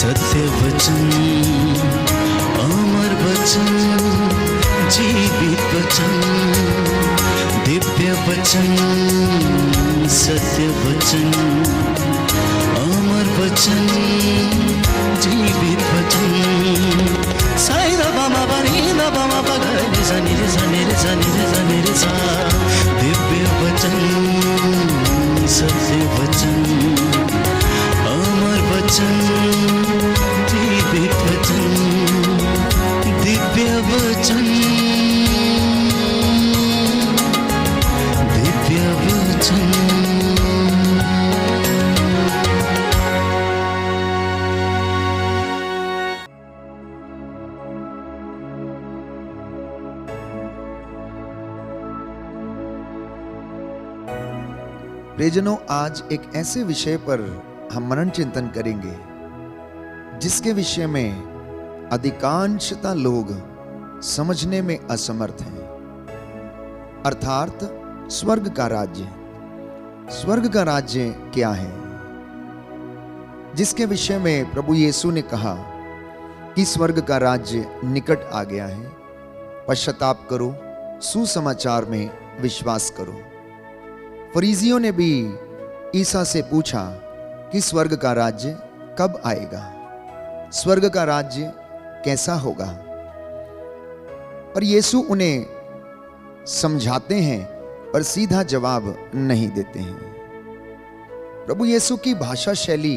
सत्य वचन, अमर वचन, जीवित वचन, दिव्य वचन, सत्य वचन, अमर वचन, जीवित वचन। साई दा बामा बनी दा बामा बगैर जनी रे जनी रे जनी रे जनी रे सा। दिव्य वचन, सत्य वचन, अमर वचन, जीवित वचन, दिव्य वचन, दिव्य वचन। प्रियजनों, आज एक ऐसे विषय पर हम मनन चिंतन करेंगे जिसके विषय में अधिकांशतः लोग समझने में असमर्थ हैं, अर्थात स्वर्ग का राज्य। स्वर्ग का राज्य क्या है, जिसके विषय में प्रभु यीशु ने कहा कि स्वर्ग का राज्य निकट आ गया है, पश्चाताप करो, सुसमाचार में विश्वास करो। फरीसियों ने भी ईसा से पूछा कि स्वर्ग का राज्य कब आएगा, स्वर्ग का राज्य कैसा होगा। पर यीशु उन्हें समझाते हैं पर सीधा जवाब नहीं देते हैं। प्रभु यीशु की भाषा शैली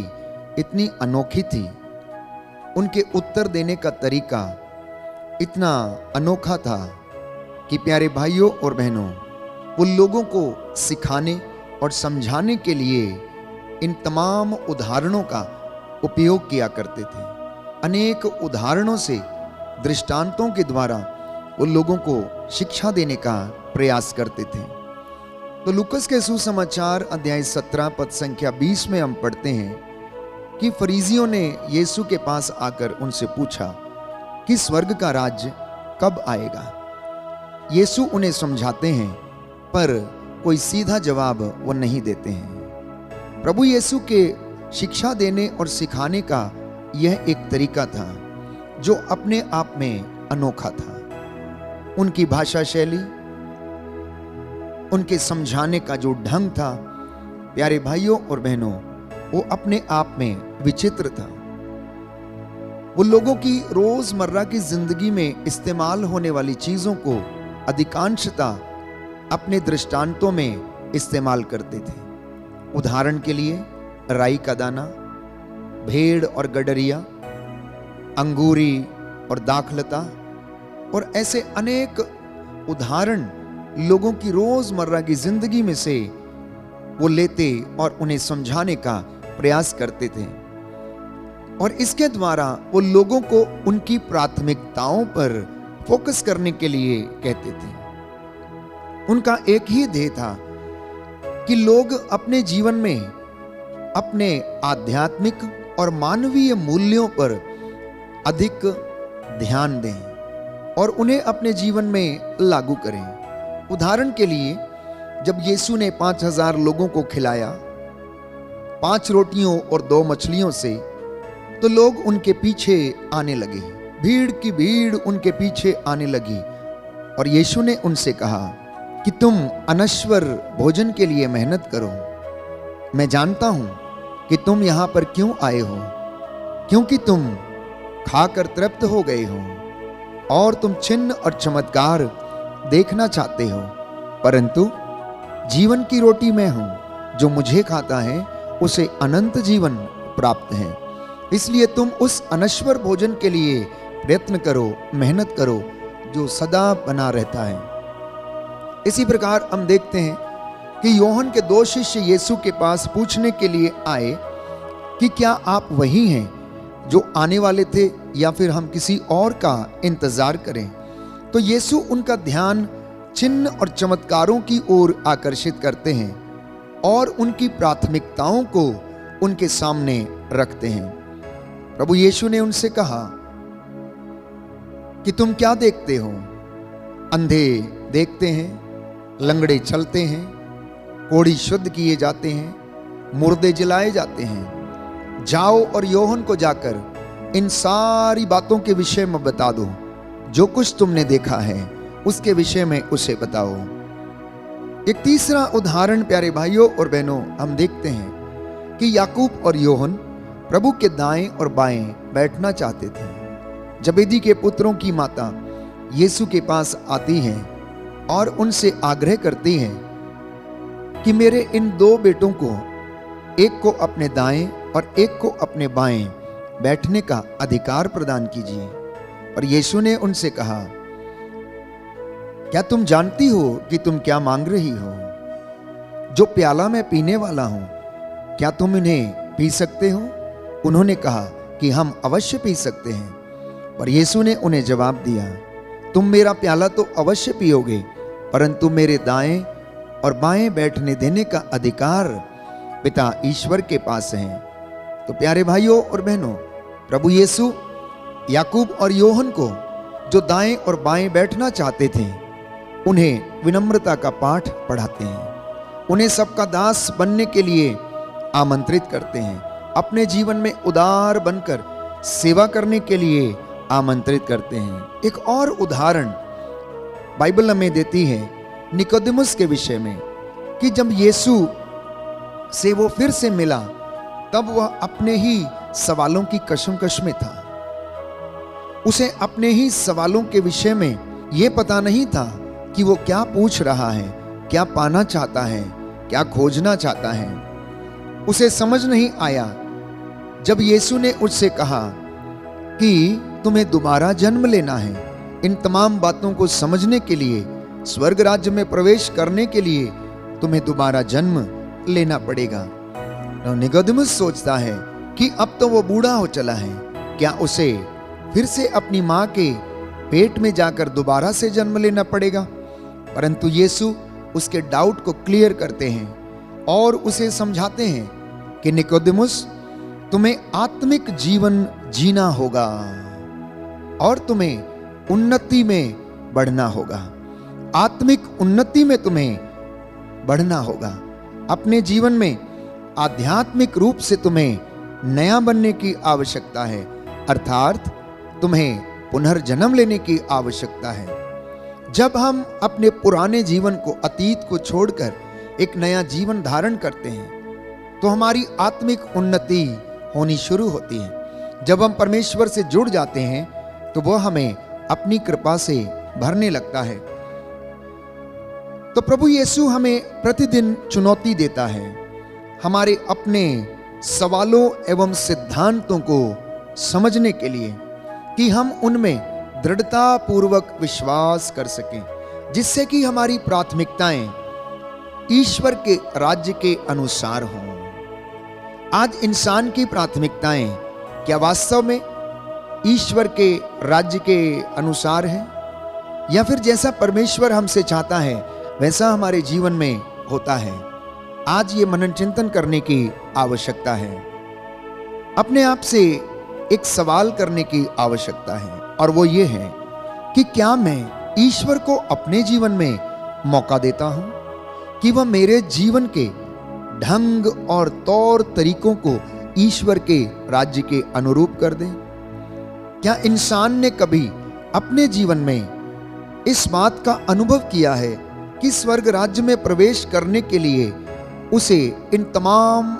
इतनी अनोखी थी, उनके उत्तर देने का तरीका इतना अनोखा था कि प्यारे भाइयों और बहनों, वो लोगों को सिखाने और समझाने के लिए इन तमाम उदाहरणों का उपयोग किया करते थे। अनेक उदाहरणों से, दृष्टांतों के द्वारा वो लोगों को शिक्षा देने का प्रयास करते थे। तो लूकस के सुसमाचार अध्याय 17 पद संख्या 20 में हम पढ़ते हैं कि फरीसियों ने यीशु के पास आकर उनसे पूछा कि स्वर्ग का राज्य कब आएगा। यीशु उन्हें समझाते हैं पर कोई सीधा जवाब वो नहीं देते हैं। प्रभु यीशु के शिक्षा देने और सिखाने का यह एक तरीका था जो अपने आप में अनोखा था। उनकी भाषा शैली, उनके समझाने का जो ढंग था, प्यारे भाइयों और बहनों, वो अपने आप में विचित्र था। वो लोगों की रोजमर्रा की जिंदगी में इस्तेमाल होने वाली चीजों को अधिकांशतः अपने दृष्टांतों में इस्तेमाल करते थे। उदाहरण के लिए राई का दाना, भेड़ और गडरिया, अंगूरी और दाखलता, और ऐसे अनेक उदाहरण लोगों की रोजमर्रा की जिंदगी में से वो लेते और उन्हें समझाने का प्रयास करते थे। और इसके द्वारा वो लोगों को उनकी प्राथमिकताओं पर फोकस करने के लिए कहते थे। उनका एक ही ध्येय था कि लोग अपने जीवन में अपने आध्यात्मिक और मानवीय मूल्यों पर अधिक ध्यान दें और उन्हें अपने जीवन में लागू करें। उदाहरण के लिए, जब यीशु ने 5000 लोगों को खिलाया 5 रोटियों और 2 मछलियों से, तो लोग उनके पीछे आने लगे। भीड़ की भीड़ उनके पीछे आने लगी और यीशु ने उनसे कहा कि तुम अनश्वर भोजन के लिए मेहनत करो। मैं जानता हूं कि तुम यहां पर क्यों आए हो, क्योंकि तुम खाकर तृप्त हो गए हो और तुम चिन्ह और चमत्कार देखना चाहते हो, परंतु जीवन की रोटी मैं हूं, जो मुझे खाता है उसे अनंत जीवन प्राप्त है। इसलिए तुम उस अनश्वर भोजन के लिए प्रयत्न करो, मेहनत करो, जो सदा बना रहता है। इसी प्रकार हम देखते हैं कि योहन के 2 शिष्य यीशु के पास पूछने के लिए आए कि क्या आप वही हैं जो आने वाले थे या फिर हम किसी और का इंतजार करें। तो यीशु उनका ध्यान चिन्ह और चमत्कारों की ओर आकर्षित करते हैं और उनकी प्राथमिकताओं को उनके सामने रखते हैं। प्रभु यीशु ने उनसे कहा कि तुम क्या देखते हो? अंधे देखते हैं, लंगड़े चलते हैं, कोढ़ी शुद्ध किए जाते हैं, मुर्दे जलाए जाते हैं। जाओ और योहन को जाकर इन सारी बातों के विषय में बता दो, जो कुछ तुमने देखा है उसके विषय में उसे बताओ। एक तीसरा उदाहरण प्यारे भाइयों और बहनों हम देखते हैं कि याकूब और योहन प्रभु के दाएं और बाएं बैठना चाहते थे। जबेदी के पुत्रों की माता यीशु के पास आती हैं और उनसे आग्रह करती हैं कि मेरे इन दो बेटों को, एक को अपने दाएं और एक को अपने बाएं बैठने का अधिकार प्रदान कीजिए। और यीशु ने उनसे कहा, क्या तुम जानती हो कि तुम क्या मांग रही हो? जो प्याला मैं पीने वाला हूं, क्या तुम इन्हें पी सकते हो? उन्होंने कहा कि हम अवश्य पी सकते हैं। पर यीशु ने उन्हें जवाब दिया, तुम मेरा प्याला तो अवश्य पियोगे, परंतु मेरे दाएं और बाएं बैठने देने का अधिकार पिता ईश्वर के पास है। तो प्यारे भाइयों और बहनों, प्रभु यीशु याकूब और योहन को, जो दाएं और बाएं बैठना चाहते थे, उन्हें विनम्रता का पाठ पढ़ाते हैं। उन्हें सबका दास बनने के लिए आमंत्रित करते हैं। अपने जीवन में उदार बनकर सेवा करने के लिए आमंत्रित करते हैं। एक और उदाहरण बाइबल हमें देती है निकोदेमुस के विषय में, कि जब यीशु से वो फिर से मिला, तब वह अपने ही सवालों की कशमकश में था। उसे अपने ही सवालों के विषय में यह पता नहीं था कि वो क्या पूछ रहा है, क्या पाना चाहता है, क्या खोजना चाहता है। उसे समझ नहीं आया जब यीशु ने उससे कहा कि तुम्हें दोबारा जन्म लेना है। इन तमाम बातों को समझने के लिए, स्वर्ग राज्य में प्रवेश करने के लिए तुम्हें दोबारा जन्म लेना पड़ेगा। निकोदेमुस सोचता है कि अब तो वो बूढ़ा हो चला है, क्या उसे फिर से अपनी मां के पेट में जाकर दोबारा से जन्म लेना पड़ेगा? परंतु यीशु उसके डाउट को क्लियर करते हैं और उसे समझाते हैं कि निकोदेमुस, तुम्हें आत्मिक जीवन जीना होगा और तुम्हें उन्नति में बढ़ना होगा। आत्मिक उन्नति में तुम्हें बढ़ना होगा। अपने जीवन में आध्यात्मिक रूप से तुम्हें नया बनने की आवश्यकता है, अर्थात तुम्हें पुनर्जन्म लेने की आवश्यकता है। जब हम अपने पुराने जीवन को, अतीत को छोड़कर एक नया जीवन धारण करते हैं, तो हमारी आत्मिक उन्नति होनी शुरू होती है। जब हम परमेश्वर से जुड़ जाते हैं, तो वह हमें अपनी कृपा से भरने लगता है। तो प्रभु यीशु हमें प्रतिदिन चुनौती देता है, हमारे अपने सवालों एवं सिद्धांतों को समझने के लिए, कि हम उनमें दृढ़ता पूर्वक विश्वास कर सकें, जिससे कि हमारी प्राथमिकताएं ईश्वर के राज्य के अनुसार हों। आज इंसान की प्राथमिकताएं क्या वास्तव में ईश्वर के राज्य के अनुसार है, या फिर जैसा परमेश्वर हमसे चाहता है वैसा हमारे जीवन में होता है? आज ये मनन चिंतन करने की आवश्यकता है। अपने आप से एक सवाल करने की आवश्यकता है, और वो ये है कि क्या मैं ईश्वर को अपने जीवन में मौका देता हूं कि वह मेरे जीवन के ढंग और तौर तरीकों को ईश्वर के राज्य के अनुरूप कर दे? क्या इंसान ने कभी अपने जीवन में इस बात का अनुभव किया है कि स्वर्ग राज्य में प्रवेश करने के लिए उसे इन तमाम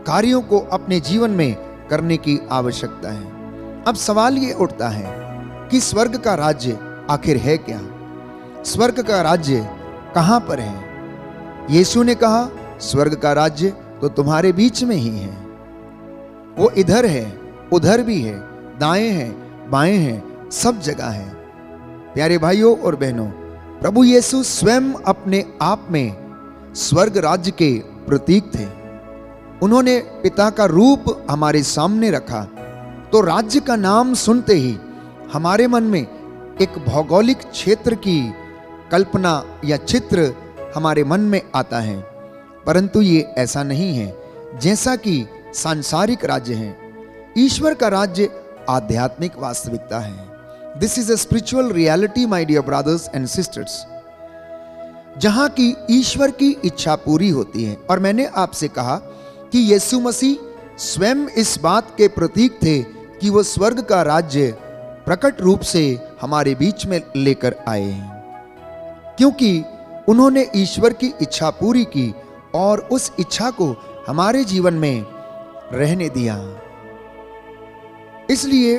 कार्यों को अपने जीवन में करने की आवश्यकता है? अब सवाल ये उठता है कि स्वर्ग का राज्य आखिर है क्या? स्वर्ग का राज्य कहां पर है? यीशु ने कहा, स्वर्ग का राज्य तो तुम्हारे बीच में ही है। वो इधर है, उधर भी है, दाएं हैं, बाएं हैं, सब जगह है। प्यारे भाइयों और बहनों, प्रभु यीशु स्वयं अपने आप में स्वर्ग राज्य के प्रतीक थे। उन्होंने पिता का रूप हमारे सामने रखा, तो राज्य का नाम सुनते ही हमारे मन में एक भौगोलिक क्षेत्र की कल्पना या चित्र हमारे मन में आता है। परंतु ये ऐसा नहीं है जैसा कि सांसारिक राज्य है। ईश्वर का राज्य आध्यात्मिक वास्तविकता है। This is a spiritual reality my dear brothers and sisters, जहां की ईश्वर की इच्छा पूरी होती है। और मैंने आपसे कहा कि यीशु मसीह स्वयं इस बात के प्रतीक थे कि वो स्वर्ग का राज्य प्रकट रूप से हमारे बीच में लेकर आए हैं, क्योंकि उन्होंने ईश्वर की इच्छा पूरी की और उस इच्छा को हमारे जीवन में रहने दिया। इसलिए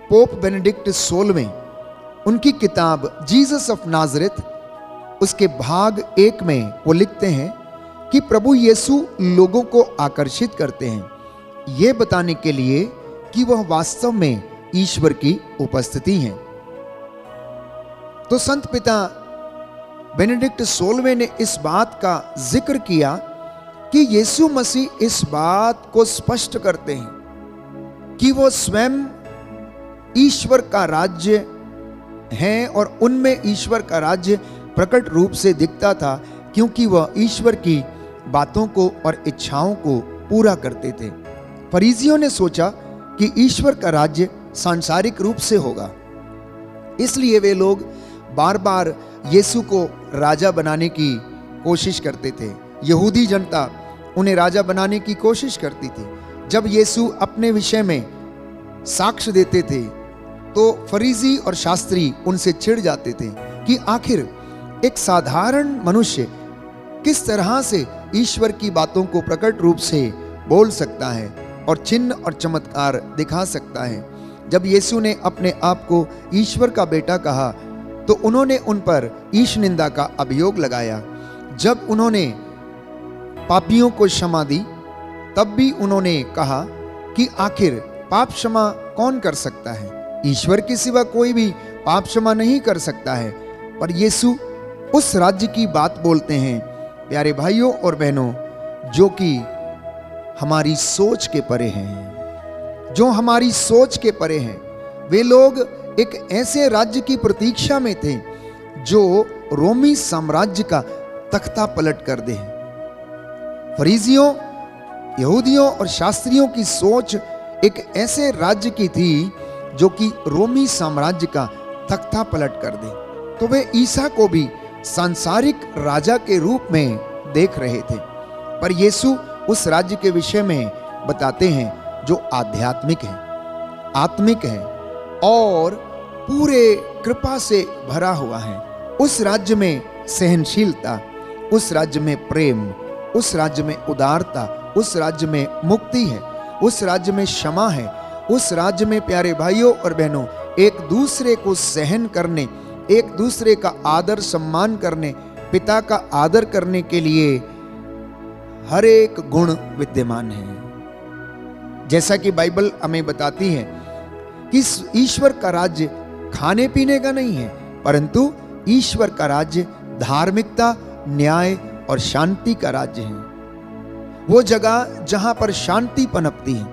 पोप बेनेडिक्ट 16वें उनकी किताब जीसस ऑफ नाजरेथ उसके भाग 1 में वो लिखते हैं कि प्रभु यीशु लोगों को आकर्षित करते हैं ये बताने के लिए कि वह वास्तव में ईश्वर की उपस्थिति हैं। तो संत पिता बेनेडिक्ट 16वें ने इस बात का जिक्र किया कि यीशु मसीह इस बात को स्पष्ट करते हैं कि वो स्वयं ईश्वर का राज्य हैं और उनमें ईश्वर का राज्य प्रकट रूप से दिखता था, क्योंकि वह ईश्वर की बातों को और इच्छाओं को पूरा करते थे। फरीसियों ने सोचा कि ईश्वर का राज्य सांसारिक रूप से होगा, इसलिए वे लोग बार बार यीशु को राजा बनाने की कोशिश करते थे। यहूदी जनता उन्हें राजा बनाने की कोशिश करती थी। जब यीशु अपने विषय में साक्ष्य देते थे तो फरीसी और शास्त्री उनसे चिढ़ जाते थे कि आखिर एक साधारण मनुष्य किस तरह से ईश्वर की बातों को प्रकट रूप से बोल सकता है और चिन्ह और चमत्कार दिखा सकता है। जब यीशु ने अपने आप को ईश्वर का बेटा कहा तो उन्होंने उन पर ईश निंदा का अभियोग लगाया। जब उन्होंने पापियों को क्षमा दी तब भी उन्होंने कहा कि आखिर पाप क्षमा कौन कर सकता है? ईश्वर के सिवा कोई भी पाप क्षमा नहीं कर सकता है। पर यीशु उस राज्य की बात बोलते हैं, प्यारे भाइयों और बहनों, जो कि हमारी सोच के परे हैं, जो हमारी सोच के परे हैं। वे लोग एक ऐसे राज्य की प्रतीक्षा में थे जो रोमी साम्राज्य का तख्ता पलट कर दे। फरीसियों, यहूदियों और शास्त्रियों की सोच एक ऐसे राज्य की थी जो कि रोमी साम्राज्य का तख्ता पलट कर दे। तो वे ईसा को भी सांसारिक राजा के रूप में देख रहे थे, पर यीशु उस राज्य के विषय में बताते हैं जो आध्यात्मिक है, आत्मिक है और पूरे कृपा से भरा हुआ है। उस राज्य में सहनशीलता, उस राज्य में प्रेम, उस राज्य में उदारता, उस राज्य में मुक्ति है, उस राज्य में क्षमा है, उस राज्य में प्यारे भाइयों और बहनों एक दूसरे को सहन करने, एक दूसरे का आदर सम्मान करने, पिता का आदर करने के लिए हर एक गुण विद्यमान है। जैसा कि बाइबल हमें बताती है कि ईश्वर का राज्य खाने पीने का नहीं है, परंतु ईश्वर का राज्य धार्मिकता, न्याय और शांति का राज्य है। वो जगह जहां पर शांति पनपती है,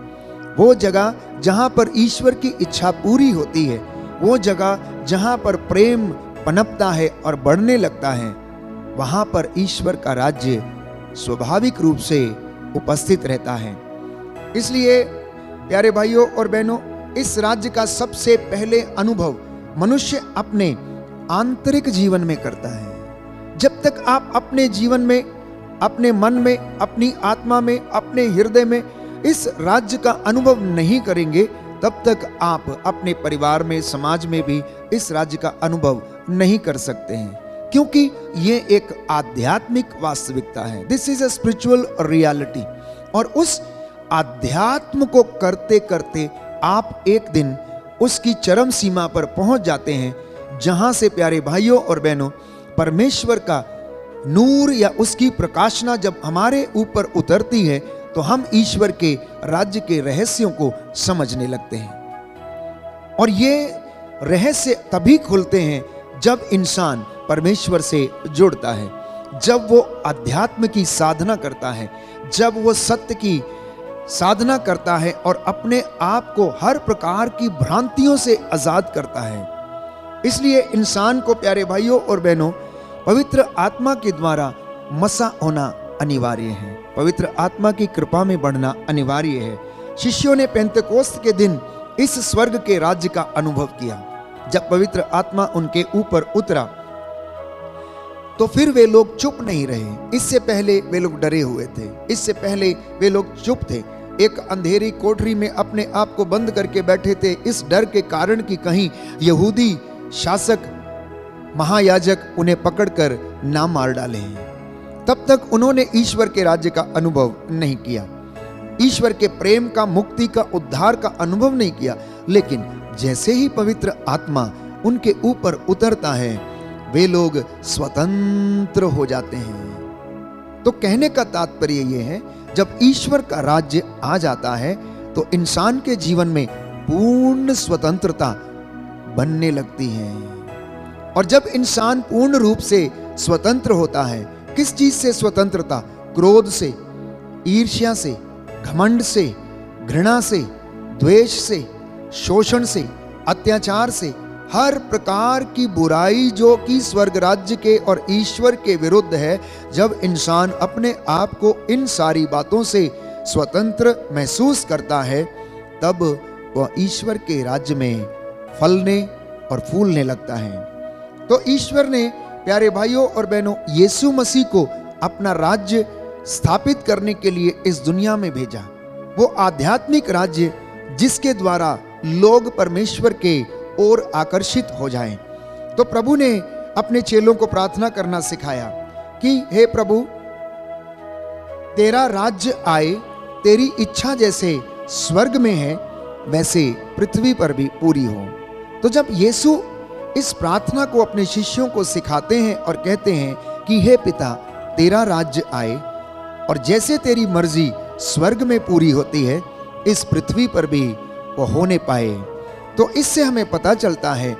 वो जगह जहां पर ईश्वर की इच्छा पूरी होती है, वो जगह जहां पर प्रेम पनपता है और बढ़ने लगता है, वहां पर ईश्वर का राज्य स्वाभाविक रूप से उपस्थित रहता है। इसलिए प्यारे भाइयों और बहनों, इस राज्य का सबसे पहले अनुभव मनुष्य अपने आंतरिक जीवन में करता है। जब तक आप अपने जीवन में, अपने मन में, अपनी आत्मा में, अपने हृदय में इस राज्य का अनुभव नहीं करेंगे, तब तक आप अपने परिवार में, समाज में भी इस राज्य का अनुभव नहीं कर सकते हैं, क्योंकि ये एक आध्यात्मिक वास्तविकता है। This is a spiritual reality. और उस आध्यात्म को करते करते आप एक दिन उसकी चरम सीमा पर पहुंच जाते हैं, जहां से प्यारे भाइयों और बहनों परमेश्वर का नूर या उसकी प्रकाशना जब हमारे ऊपर उतरती है तो हम ईश्वर के राज्य के रहस्यों को समझने लगते हैं। और ये रहस्य तभी खुलते हैं जब इंसान परमेश्वर से जुड़ता है, जब वो अध्यात्म की साधना करता है, जब वो सत्य की साधना करता है और अपने आप को हर प्रकार की भ्रांतियों से आजाद करता है। इसलिए इंसान को प्यारे भाइयों और बहनों पवित्र आत्मा के द्वारा मसा होना अनिवार्य है, पवित्र आत्मा की कृपा में बढ़ना अनिवार्य है। शिष्यों ने पेंतेकोस्त के दिन इस स्वर्ग के राज्य का अनुभव किया। जब पवित्र आत्मा उनके ऊपर उतरा तो फिर वे लोग चुप नहीं रहे। इससे पहले वे लोग डरे हुए थे, इससे पहले वे लोग चुप थे, एक अंधेरी कोठरी में अपने आप को बंद करके बैठे थे, इस डर के कारण कि कहीं यहूदी शासक महायाजक उन्हें पकड़कर ना मार डाले। तब तक उन्होंने ईश्वर के राज्य का अनुभव नहीं किया, ईश्वर के प्रेम का, मुक्ति का, उद्धार का अनुभव नहीं किया। लेकिन जैसे ही पवित्र आत्मा उनके ऊपर उतरता है, वे लोग स्वतंत्र हो जाते हैं। तो कहने का तात्पर्य यह है, जब ईश्वर का राज्य आ जाता है तो इंसान के जीवन में पूर्ण स्वतंत्रता बनने लगती है। और जब इंसान पूर्ण रूप से स्वतंत्र होता है, किस चीज से स्वतंत्रता? क्रोध से, ईर्ष्या से, घमंड से, घृणा से, द्वेष से, शोषण से, अत्याचार से, हर प्रकार की बुराई जो कि स्वर्ग राज्य के और ईश्वर के विरुद्ध है। जब इंसान अपने आप को इन सारी बातों से स्वतंत्र महसूस करता है, तब वह ईश्वर के राज्य में फलने और फूलने लगता है। तो ईश्वर ने प्यारे भाइयों और बहनों यीशु मसीह को अपना राज्य स्थापित करने के लिए इस दुनिया में भेजा। वो आध्यात्मिक राज्य जिसके द्वारा लोग परमेश्वर के ओर आकर्षित हो जाएं। तो प्रभु ने अपने चेलों को प्रार्थना करना सिखाया कि हे प्रभु, तेरा राज्य आए, तेरी इच्छा जैसे स्वर्ग में है वैसे पृथ्वी पर भी पूरी हो। तो जब यीशु इस प्रार्थना को अपने शिष्यों को सिखाते हैं और कहते हैं कि हे पिता, तेरा राज्य आए और जैसे तेरी मर्जी स्वर्ग में पूरी होती है, इस पृथ्वी पर भी वो होने पाए, तो इससे हमें पता चलता है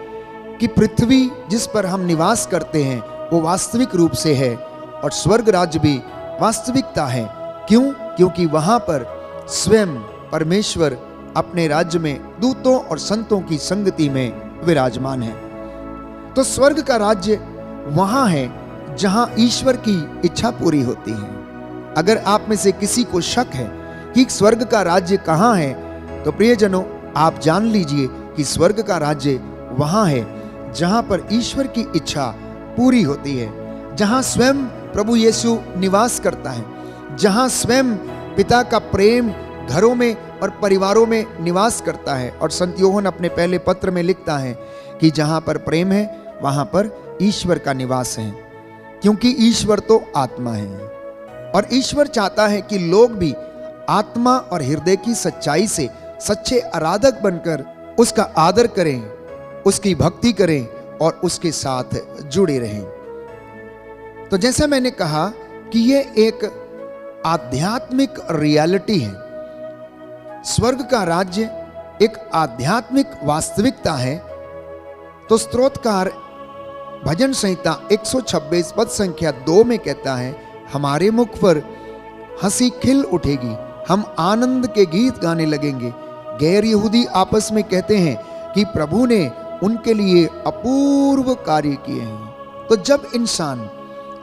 कि पृथ्वी जिस पर हम निवास करते हैं वो वास्तविक रूप से है और स्वर्ग राज्य भी वास्तविकता है। क्यों? क्योंकि वहां पर स्वयं परमेश्वर अपने राज्य में दूतों और संतों की संगति में विराजमान है। तो स्वर्ग का राज्य वहां है जहां ईश्वर की इच्छा पूरी होती है। अगर आप में से किसी को शक है कि स्वर्ग का राज्य कहां है, तो प्रियजनों, आप जान लीजिए कि स्वर्ग का राज्य वहां है जहां पर ईश्वर की इच्छा पूरी होती है, जहां स्वयं प्रभु यीशु निवास करता है, जहां स्वयं पिता का प्रेम घरों में और परिवारों में निवास करता है। और संत यूहन्ना अपने पहले पत्र में लिखता है कि जहां पर प्रेम है वहां पर ईश्वर का निवास है, क्योंकि ईश्वर तो आत्मा है और ईश्वर चाहता है कि लोग भी आत्मा और हृदय की सच्चाई से सच्चे आराधक बनकर उसका आदर करें, उसकी भक्ति करें और उसके साथ जुड़े रहें। तो जैसा मैंने कहा कि यह एक आध्यात्मिक रियलिटी है, स्वर्ग का राज्य एक आध्यात्मिक वास्तविकता है। तो स्तोत्रकार भजन संहिता 126 पद संख्या 2 में कहता है, हमारे मुख पर हंसी खिल उठेगी, हम आनंद के गीत गाने लगेंगे। गैर यहूदी आपस में कहते हैं कि प्रभु ने उनके लिए अपूर्व कार्य किए हैं। तो जब इंसान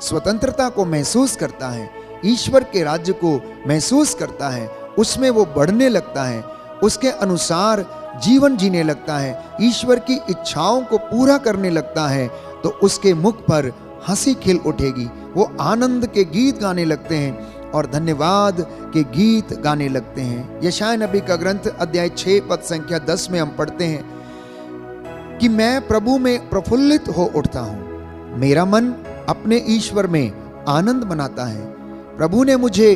स्वतंत्रता को महसूस करता है, ईश्वर के राज्य को महसूस करता है, उसमें वो बढ़ने लगता है, उसके अनुसार जीवन जीने लगता है, ईश्वर की इच्छाओं को पूरा करने लगता है, तो उसके मुख पर हंसी खिल उठेगी। वो आनंद के गीत गाने लगते हैं और धन्यवाद के गीत गाने लगते हैं। यशायाह नबी का ग्रंथ अध्याय 6 पद संख्या 10 में हम पढ़ते हैं कि मैं प्रभु में प्रफुल्लित हो उठता हूँ, मेरा मन अपने ईश्वर में आनंद मनाता है। प्रभु ने मुझे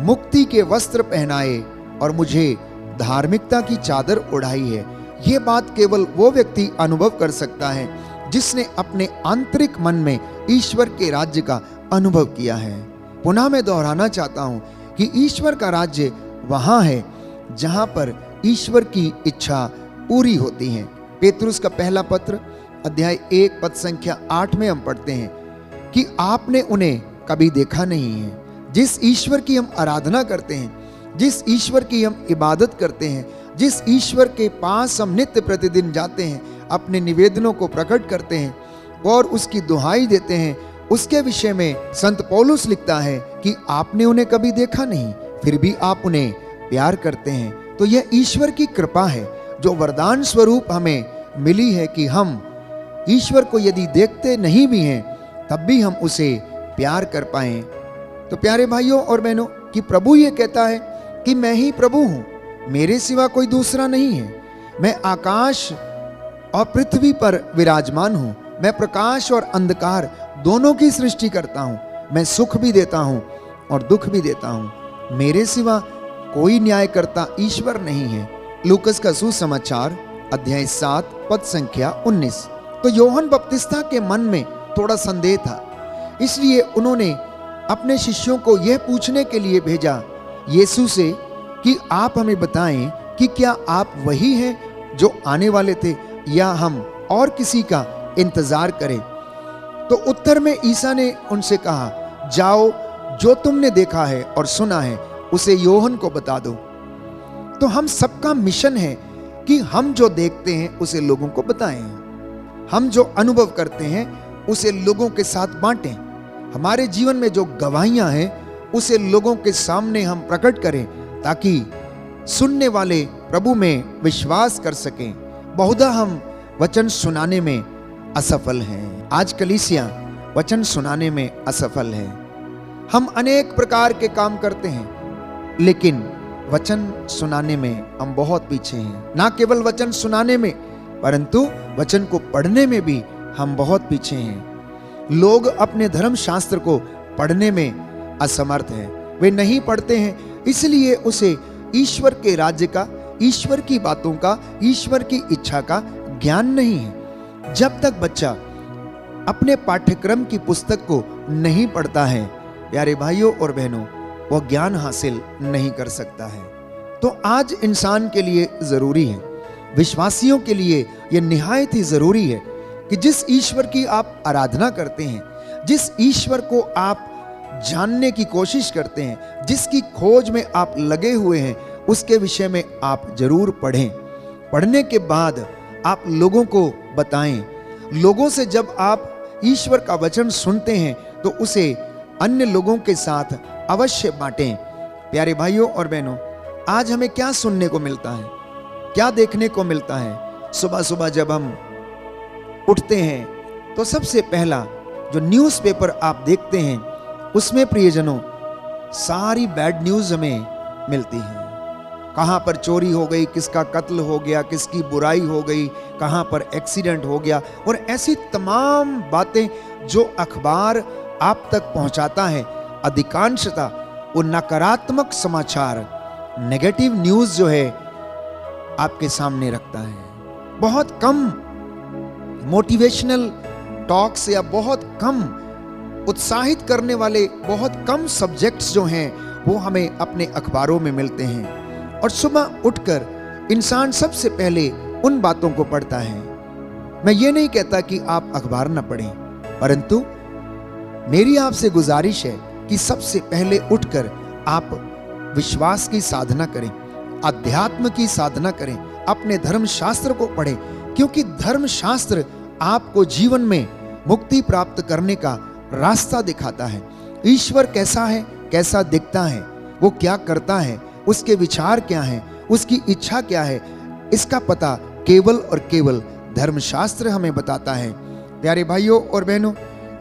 मुक्ति के वस्त्र पहनाए और मुझे धार्मिकता की चादर ओढ़ाई है। ये बात केवल वो व्यक्ति अनुभव कर सकता है जिसने अपने आंतरिक मन में ईश्वर के राज्य का अनुभव किया है। पुनः मैं दोहराना चाहता हूं कि ईश्वर का राज्य वहां है जहां पर ईश्वर की इच्छा पूरी होती है। पेतरुस का पहला पत्र अध्याय 1 पद संख्या 8 में हम पढ़ते हैं कि आपने उन्हें कभी देखा नहीं है, जिस ईश्वर की हम आराधना करते हैं, जिस ईश्वर की हम इबादत करते हैं, जिस ईश्वर के पास हम नित्य प्रतिदिन जाते हैं, अपने निवेदनों को प्रकट करते हैं और उसकी दुहाई देते हैं, उसके विषय में संत पौलुस लिखता है कि आपने उन्हें कभी देखा नहीं, फिर भी आप उन्हें प्यार करते हैं। तो यह ईश्वर की कृपा है जो वरदान स्वरूप हमें मिली है कि हम ईश्वर को यदि देखते नहीं भी हैं तब भी हम उसे प्यार कर पाएं। तो प्यारे भाइयों और बहनों, कि प्रभु ये कहता है कि मैं ही प्रभु हूं, मेरे सिवा कोई दूसरा नहीं है। मैं आकाश और पृथ्वी पर विराजमान हूं। मैं प्रकाश और अंधकार दोनों की सृष्टि करता हूं। मैं सुख भी देता हूं और दुख भी देता हूं। मेरे सिवा कोई न्यायकर्ता ईश्वर नहीं है। लूकस का सुसमाचार अध्याय 7 पद संख्या 19। तो यूहन्ना बपतिस्ता के मन में थोड़ा संदेह था, इसलिए उन्होंने अपने शिष्यों को यह पूछने के लिए भेजा यीशु से कि आप हमें बताएं कि क्या आप वही हैं जो आने वाले थे या हम और किसी का इंतजार करें। तो उत्तर में ईसा ने उनसे कहा, जाओ, जो तुमने देखा है और सुना है उसे यूहन्ना को बता दो। तो हम सबका मिशन है कि हम जो देखते हैं उसे लोगों को बताएं, हम जो अनुभव करते हैं उसे लोगों के साथ बांटें, हमारे जीवन में जो गवाहियां हैं उसे लोगों के सामने हम प्रकट करें, ताकि सुनने वाले प्रभु में विश्वास कर सकें। बहुधा हम वचन सुनाने में असफल हैं। आज कलीसिया वचन सुनाने में असफल है। हम अनेक प्रकार के काम करते हैं, लेकिन वचन सुनाने में हम बहुत पीछे हैं। ना केवल वचन सुनाने में, परंतु वचन को पढ़ने में भी हम बहुत पीछे हैं। लोग अपने धर्म शास्त्र को पढ़ने में असमर्थ हैं। वे नहीं पढ़ते हैं, इसलिए उसे ईश्वर के राज्य का, ईश्वर की बातों का, ईश्वर की इच्छा का ज्ञान नहीं है। जब तक बच्चा अपने पाठ्यक्रम की पुस्तक को नहीं पढ़ता है, प्यारे भाइयों और बहनों, वह ज्ञान हासिल नहीं कर सकता है। तो आज इंसान के लिए जरूरी है, विश्वासियों के लिए यह निहायत ही जरूरी है कि जिस ईश्वर की आप आराधना करते हैं, जिस ईश्वर को आप जानने की कोशिश करते हैं, जिसकी खोज में आप लगे हुए हैं, उसके विषय में आप जरूर पढ़ें। पढ़ने के बाद आप लोगों को बताएं। लोगों से जब आप ईश्वर का वचन सुनते हैं तो उसे अन्य लोगों के साथ अवश्य बांटें। प्यारे भाइयों और बहनों, आज हमें क्या सुनने को मिलता है, क्या देखने को मिलता है? सुबह सुबह जब हम उठते हैं तो सबसे पहला जो न्यूज़पेपर आप देखते हैं उसमें प्रियजनों सारी बैड न्यूज़ हमें मिलती है। कहाँ पर चोरी हो गई, किसका कत्ल हो गया, किसकी बुराई हो गई, कहाँ पर एक्सीडेंट हो गया, और ऐसी तमाम बातें जो अखबार आप तक पहुंचाता है, अधिकांशतः वो नकारात्मक समाचार, नेगेटिव न्यूज़ जो है आपके सामने रखता है। बहुत कम मोटिवेशनल टॉक्स या बहुत कम उत्साहित करने वाले बहुत कम सब्जेक्ट्स जो हैं वो हमें अपने अखबारों में मिलते हैं। और सुबह उठकर इंसान सबसे पहले उन बातों को पढ़ता है। मैं ये नहीं कहता कि आप अखबार ना पढ़ें, परंतु मेरी आपसे गुजारिश है कि सबसे पहले उठकर आप विश्वास की साधना करें, अध्यात्म की साधना करें, अपने धर्म शास्त्र को पढ़ें, क्योंकि धर्म शास्त्र आपको जीवन में मुक्ति प्राप्त करने का रास्ता दिखाता है। ईश्वर कैसा है, कैसा दिखता है, वो क्या करता है, उसके विचार क्या हैं, उसकी इच्छा क्या है, इसका पता केवल और केवल धर्मशास्त्र हमें बताता है। प्यारे भाइयों और बहनों,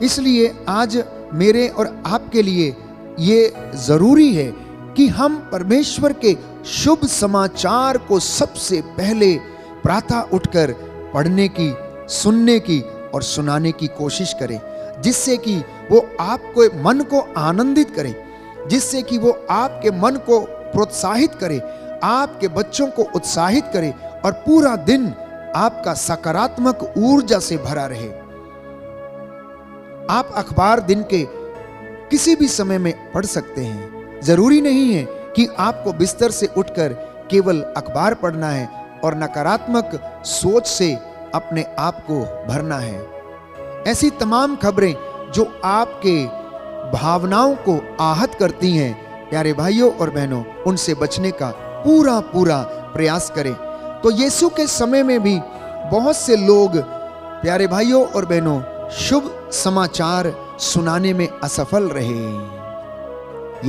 इसलिए आज मेरे और आपके लिए ये जरूरी है कि हम परमेश्वर के शुभ समाचार को सबसे पहले प्रातः उठकर पढ़ने की, सुनने की और सुनाने की कोशिश करें, जिससे कि वो आपको मन को आनंदित करे, जिससे कि वो आपके मन को प्रोत्साहित करे, आपके बच्चों को उत्साहित करे और पूरा दिन आपका सकारात्मक ऊर्जा से भरा रहे। आप अखबार दिन के किसी भी समय में पढ़ सकते हैं। जरूरी नहीं है कि आपको बिस्तर से उठकर केवल अखबार पढ़ना है और नकारात्मक सोच से अपने आप को भरना है। ऐसी तमाम खबरें जो आपके भावनाओं को आहत करती हैं, प्यारे भाइयों और बहनों, उनसे बचने का पूरा पूरा प्रयास करें। तो यीशु के समय में भी बहुत से लोग, प्यारे भाइयों और बहनों, शुभ समाचार सुनाने में असफल रहे।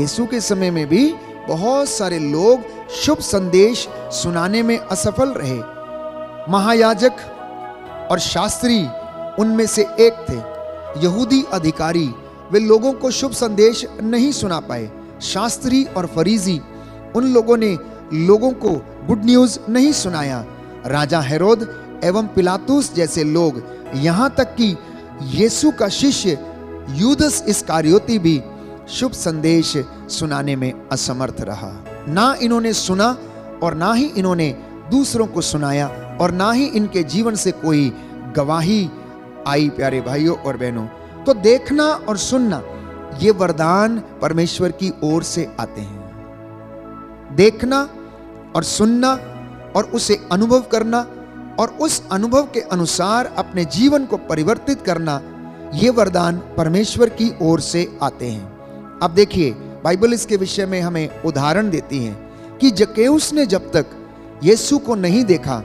यीशु के समय में भी बहुत सारे लोग शुभ संदेश सुनाने में असफल रहे। महायाजक और शास्त्री उनमें से एक थे। यहूदी अधिकारी वे लोगों को शुभ संदेश नहीं सुना पाए। शास्त्री और फरीसी उन लोगों ने लोगों को गुड न्यूज नहीं सुनाया। राजा हेरोद एवं पिलातुस जैसे लोग, यहां तक कि यीशु का शिष्य यूदस इस्करियोती भी शुभ संदेश सुनाने में असमर्थ रहा। ना इन्होंने सुना और ना ही इन्होंने दूसरों को सुनाया और ना ही इनके जीवन से कोई गवाही आई। प्यारे भाइयों और बहनों, तो देखना और सुनना ये वरदान परमेश्वर की ओर से आते हैं। देखना और सुनना और उसे अनुभव करना और उस अनुभव के अनुसार अपने जीवन को परिवर्तित करना, ये वरदान परमेश्वर की ओर से आते हैं। अब देखिए, बाइबल इसके विषय में हमें उदाहरण देती है कि जक्केउस ने जब तक यीशु को नहीं देखा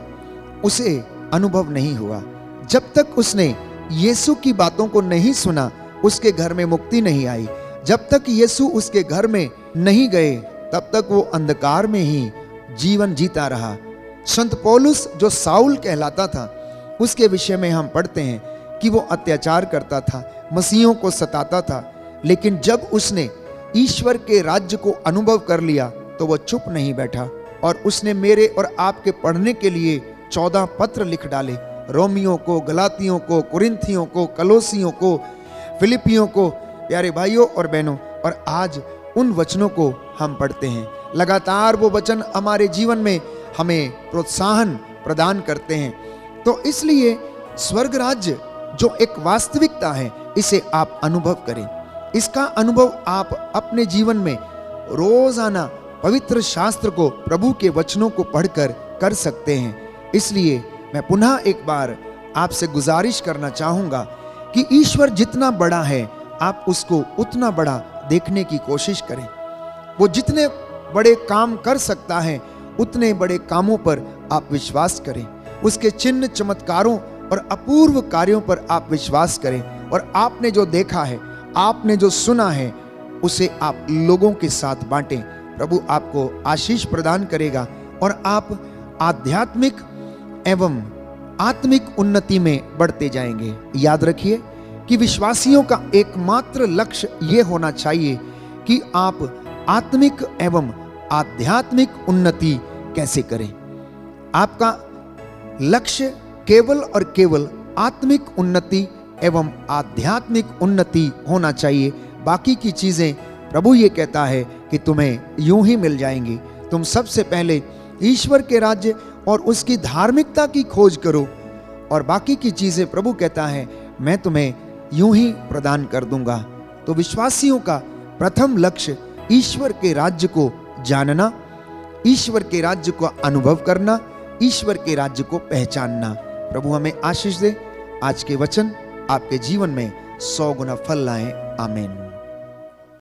उसे अनुभव नहीं हुआ। जब तक उसने यीशु की बातों को नहीं सुना उसके घर में मुक्ति नहीं आई। जब तक यीशु उसके घर में नहीं गए तब तक वो अंधकार में ही जीवन जीता रहा। संत पौलुस जो साउल कहलाता था, उसके विषय में हम पढ़ते हैं कि वो अत्याचार करता था, मसीहों को सताता था, लेकिन जब उसने ईश्वर के राज्य को अनुभव कर लिया तो वो चुप नहीं बैठा और उसने मेरे और आपके पढ़ने के लिए 14 पत्र लिख डाले। रोमियों को, गलातियों को, कुरिन्थियों को, कलोसियों को, फिलिपियों को। प्यारे भाइयों और बहनों, और आज उन वचनों को हम पढ़ते हैं। लगातार वो वचन हमारे जीवन में हमें प्रोत्साहन प्रदान करते हैं। तो इसलिए स्वर्ग राज्य जो एक वास्तविकता है, इसे आप अनुभव करें। इसका अनुभव आप अपने जीवन में रोजाना पवित्र शास्त्र को, प्रभु के वचनों को पढ़कर कर सकते हैं। इसलिए मैं पुनः एक बार आपसे गुजारिश करना चाहूंगा कि ईश्वर जितना बड़ा है आप उसको उतना बड़ा देखने की कोशिश करें। वो जितने बड़े काम कर सकता है उतने बड़े कामों पर आप विश्वास करें। उसके चिन्ह, चमत्कारों और अपूर्व कार्यों पर आप विश्वास करें। और आपने जो देखा है, आपने जो सुना है, उसे आप लोगों के साथ बांटें। प्रभु आपको आशीष प्रदान करेगा और आप आध्यात्मिक एवं आत्मिक उन्नति में बढ़ते जाएंगे। याद रखिए कि विश्वासियों का एकमात्र लक्ष्य यह होना चाहिए कि आप आत्मिक एवं आध्यात्मिक उन्नति कैसे करें। आपका लक्ष्य केवल और केवल आत्मिक उन्नति एवं आध्यात्मिक उन्नति होना चाहिए। बाकी की चीजें प्रभु ये कहता है कि तुम्हें यूं ही मिल जाएंगी। तुम सबसे पहले ईश्वर के राज्य और उसकी धार्मिकता की खोज करो और बाकी की चीजें प्रभु कहता है मैं तुम्हें यूं ही प्रदान कर दूंगा। तो विश्वासियों का प्रथम लक्ष्य ईश्वर के राज्य को जानना, ईश्वर के राज्य को अनुभव करना, ईश्वर के राज्य को पहचानना। प्रभु हमें आशीष दे। आज के वचन आपके जीवन में 100 गुना फल लाए। आमीन।